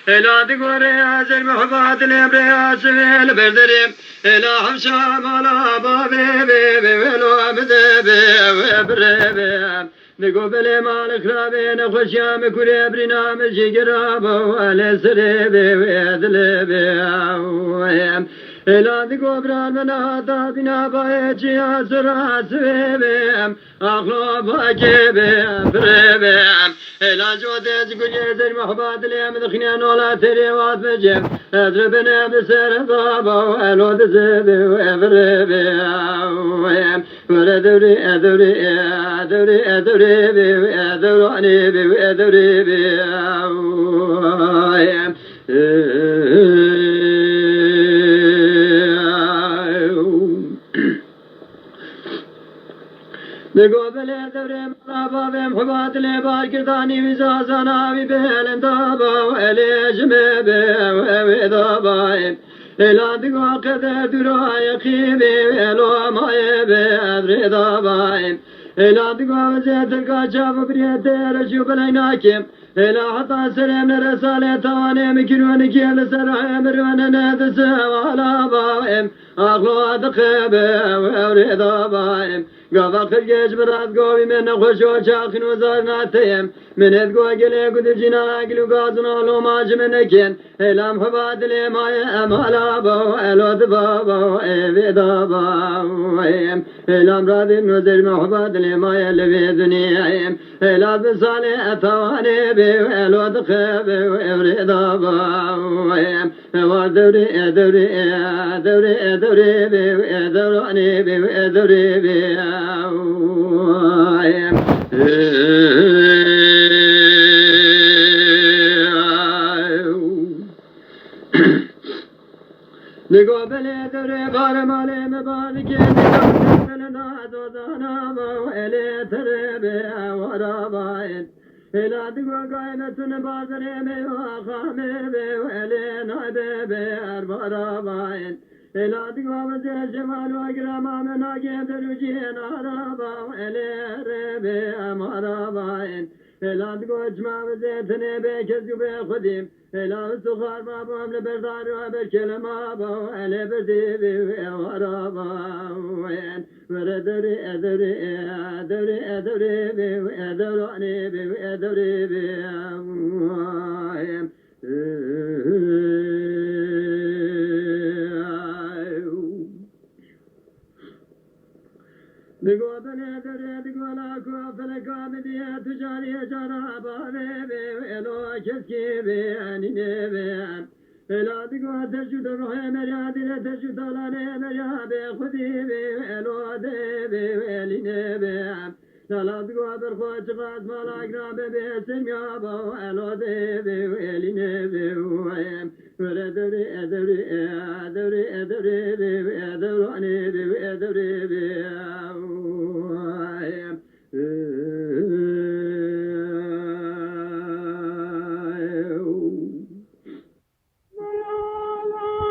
لا تقول يا زلمة محبات الابرياء سبيل بردريم لا حمشام ولا بابي بيبي ولو بذبي بربي نقول مالك رابين خشيام كل برنام شجراب ولا سربي ويدلبي لا تقول بران مناطا بنا بايتي اسراس بيبي اخلو باكبي بربي لا جودت كل يزر محبات اليوم دخنين ولا تري واتفجم اضربنا بسر ضابا والو دزبي وفربي ولا دوري ادوري ادوري ادوري بي ادوراني بي ادوري بي بقبل دوري مرابا بمحبات لبار كرداني وزازانا ببهل دابا وإلي جمبي وإذابا إلا دقوا قدر دراي قيبي وإلو ماي بأدري دابا إلا دقوا وزيت القاجاب بريد رجوب العناكم إلا حتى سلم رسالة تواني مكنون كيل سرعي مرون ندس وعلى باهم أخلو دقيبي وأوري دابا قفا خرجيش براد قوي من خوشو شاخن وزارنا تيم من ادقو قلي قد جنا قلو قازنا لو ماج منكين إلام حباد لي ماي أمالا بو ألو دبابو إيبي دابو إلام رادي نوزر محباد لي ماي اللي في دنيايم إلا بصالي أتواني بي ألو دخيبي وإبري دابو ودوري دوري دوري دوري بي دوراني بي دوري بي نگو بله دوره بار ماله مبارکه نگو بلنا دوزانا با الی تربه ورا باید الا دگو قایمتون بازره میوا خامه به الی نایبه به اربارا باید الا دگو وزیر جمال و اگرام آمنا گیدر جین آرابا الی ربه امارا باید الا دگو اجمع وزیتنه به کسیو به خودیم الا سخار بابا هم لبردار و برکلمه با الی بردی بی ورابا وردری ادری ادری ادری بی ادرانی بی ادری بی بگو بله دره بگو لاکو فلکا بدیه تجاری جرابا بی الو کسکی بی انینه بی الا بگو تجود روح مریا دل تجود دولانه مریا بی خودی بی الو ده بی الینه بی لا بگو برخواه چقاد مالا اگرام بی سنیا با الو ده بی الینه بی وره دوری ادوری ادوری ادوری بی